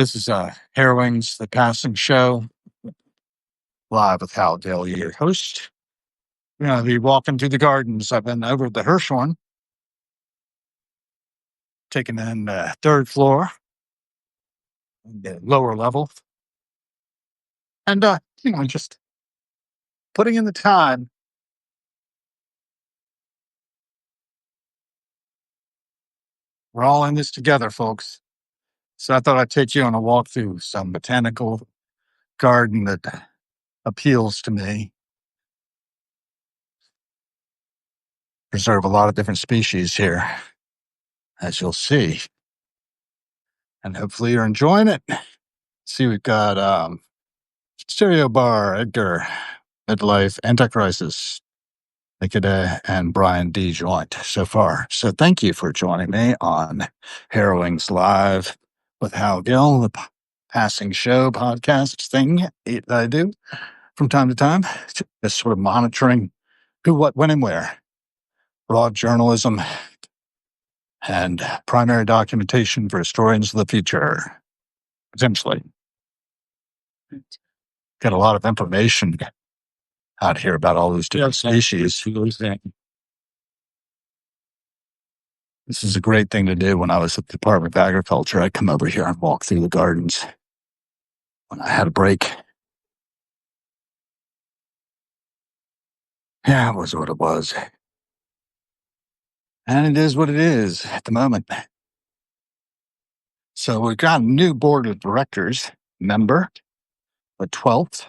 This is Harrowing's The Passing Show, live with Hal Gill, your host. We're going to be walking through the gardens. I've been over at the Hirshhorn, taking in the third floor, the lower level, and just putting in the time. We're all in this together, folks. So I thought I'd take you on a walk through some botanical garden that appeals to me. Preserve a lot of different species here, as you'll see. And hopefully you're enjoying it. See, we've got Stereo Bar, Edgar, Midlife, Anticrisis, Nikita, and Brian D. Joint so far. So thank you for joining me on Harrowing's Live with Hal Gill, the Passing Show podcast thing that I do from time to time. Just sort of monitoring who, what, when, and where. Broad journalism and primary documentation for historians of the future. Potentially. Got a lot of information out here about all these different species. This is a great thing to do. When I was at the Department of Agriculture, I'd come over here and walk through the gardens when I had a break. Yeah, it was what it was. And it is what it is at the moment. So we've got a new board of directors member, the 12th.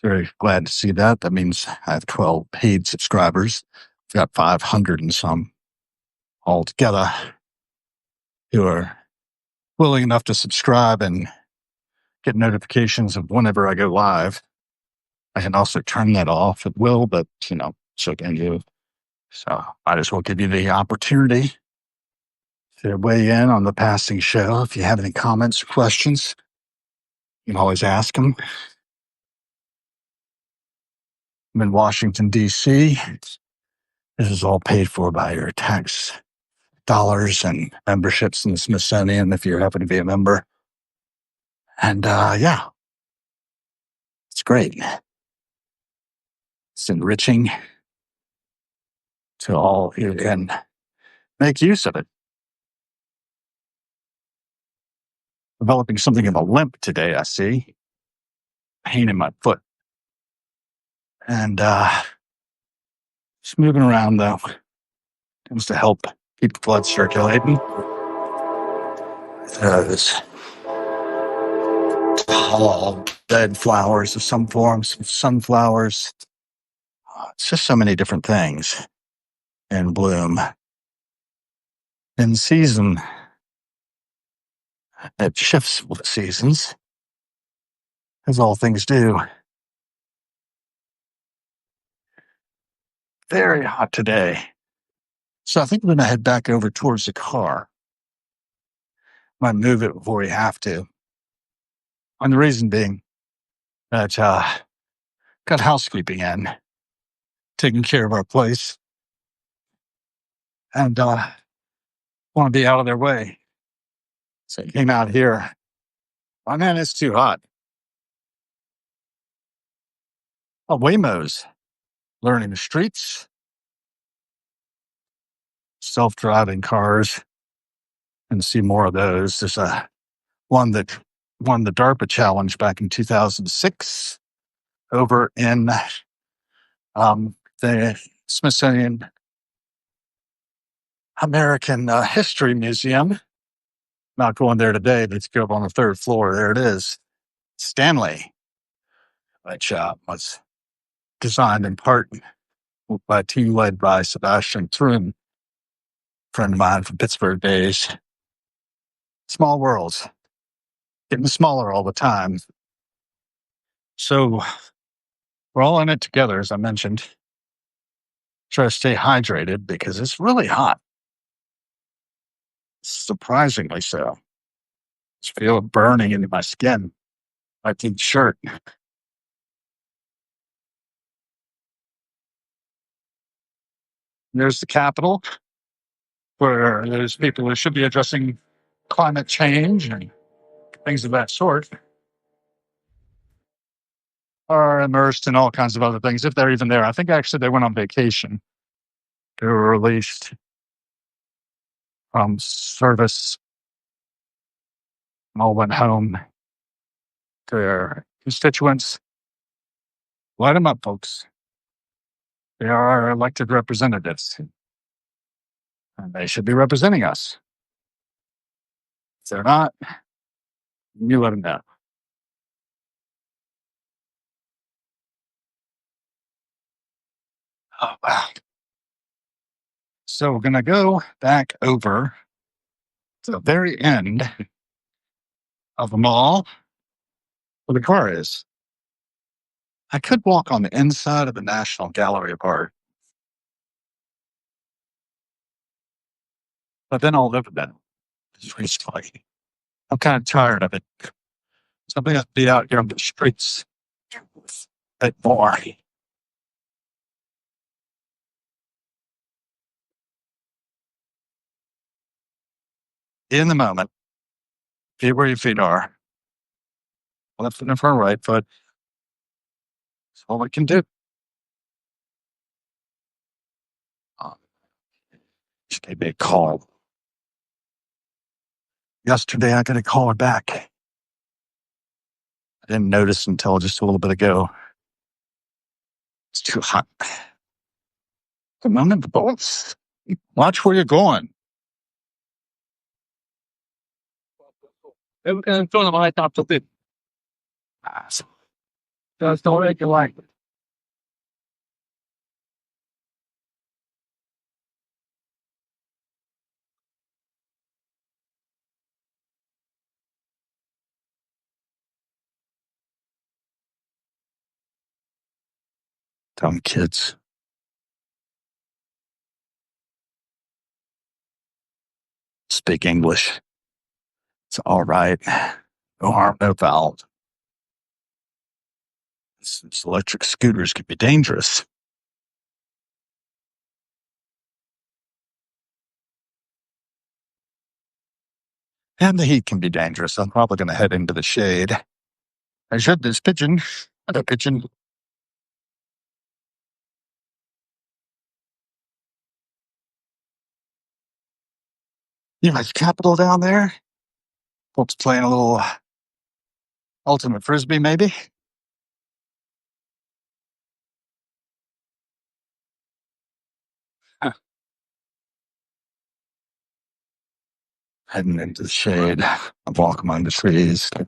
Very glad to see that. That means I have 12 paid subscribers. I've got 500 and some altogether who are willing enough to subscribe and get notifications of whenever I go live. I can also turn that off at will, but, so can you. So I just will give you the opportunity to weigh in on the passing show. If you have any comments or questions, you can always ask them. I'm in Washington, D.C. This is all paid for by your tax dollars and memberships in the Smithsonian if you happen to be a member. And it's great. It's enriching to all who can make use of it. Developing something of a limp today, I see. Pain in my foot. And just moving around, though, tends to help keep the blood circulating. There's tall, dead flowers of some forms, sunflowers. It's just so many different things in bloom. In season, it shifts with seasons, as all things do. Very hot today. So I think I'm going to head back over towards the car. Might move it before we have to. And the reason being that got housekeeping in, taking care of our place, and want to be out of their way. So I came out here. Oh man, it's too hot. Oh, Waymo's learning the streets, self-driving cars, and see more of those. There's one that won the DARPA challenge back in 2006 over in the Smithsonian American History Museum. Not going there today, but it's go up on the third floor. There it is. Stanley, which was designed in part by a team led by Sebastian Thrun, friend of mine from Pittsburgh days. Small worlds, getting smaller all the time. So we're all in it together, as I mentioned. Try to stay hydrated because it's really hot. Surprisingly so. Just feel it burning into my skin, my thin shirt. There's the Capitol, where there's people who should be addressing climate change and things of that sort, are immersed in all kinds of other things, if they're even there. I think actually they went on vacation. They were released from service and all went home to their constituents. Light them up, folks. They are our elected representatives, and they should be representing us. If they're not, you let them know. Oh, wow. So we're going to go back over to the very end of the mall where the car is. I could walk on the inside of the National Gallery of Art, but then I'll live with that. It's really I'm kind of tired of it. Something has to be out here on the streets a bit more. In the moment, feet where your feet are. Left foot in front of right foot. That's all we can do. She gave me a call. Yesterday, I got a call her back. I didn't notice until just a little bit ago. It's too hot. Come on, the bolts. Watch where you're going. Just don't make it like it. Dumb kids. Speak English. It's all right. No harm, no foul. These electric scooters can be dangerous. And the heat can be dangerous. I'm probably going to head into the shade. I should this pigeon. Other pigeon. You know, Capital down there. Folks playing a little ultimate frisbee, maybe. Heading into the shade. I walk among the trees to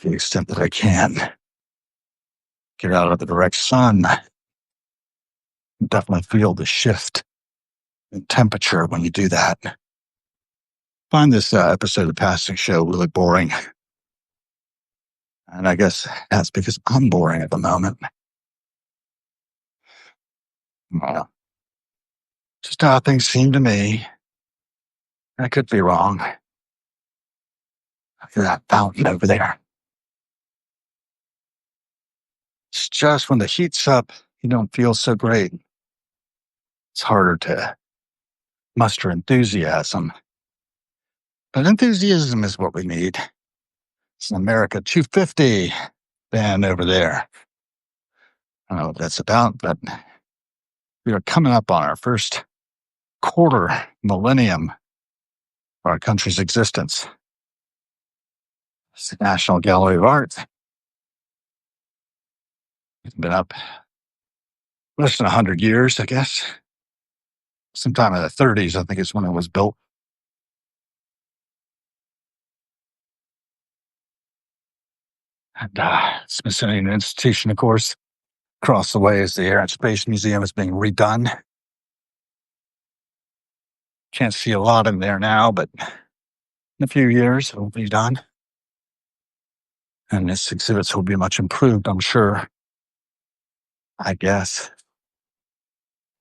the extent that I can. Get out of the direct sun. Definitely feel the shift in temperature when you do that. Find this episode of the Passing Show really boring. And I guess that's because I'm boring at the moment. Well, just how things seem to me. I could be wrong. Look at that fountain over there. It's just when the heat's up, you don't feel so great. It's harder to muster enthusiasm. But enthusiasm is what we need. It's an America 250 band over there. I don't know what that's about, but we are coming up on our first quarter millennium of our country's existence. It's the National Gallery of Art. It's been up less than 100 years, I guess. Sometime in the 30s, I think is when it was built. And Smithsonian Institution, of course, across the way is the Air and Space Museum is being redone. Can't see a lot in there now, but in a few years it will be done. And its exhibits will be much improved, I'm sure. I guess.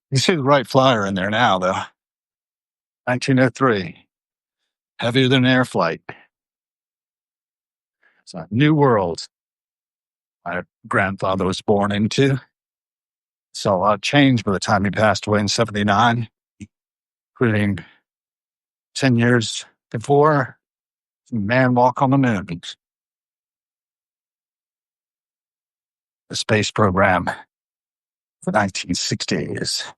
You see the Wright Flyer in there now, though. 1903. Heavier than air flight. It's a new world my grandfather was born into. Saw a lot of change by the time he passed away in 79, including 10 years before man walk on the moon. The space program, the 1960s.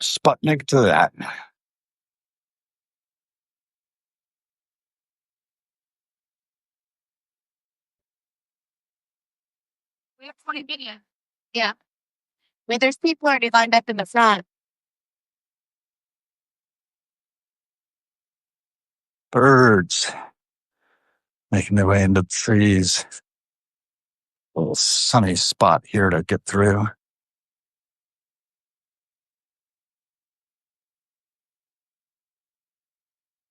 Sputnik to that. We have 20 video. Yeah. I mean, there's people already lined up in the front. Birds making their way into the trees. A little sunny spot here to get through.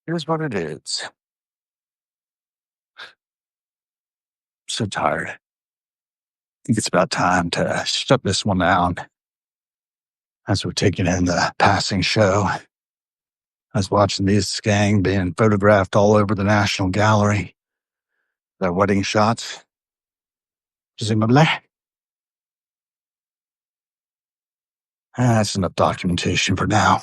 Here's what it is. I'm so tired. I think it's about time to shut this one down. As we're taking in the passing show, I was watching this gang being photographed all over the National Gallery. Their wedding shots, presumably. That's enough documentation for now.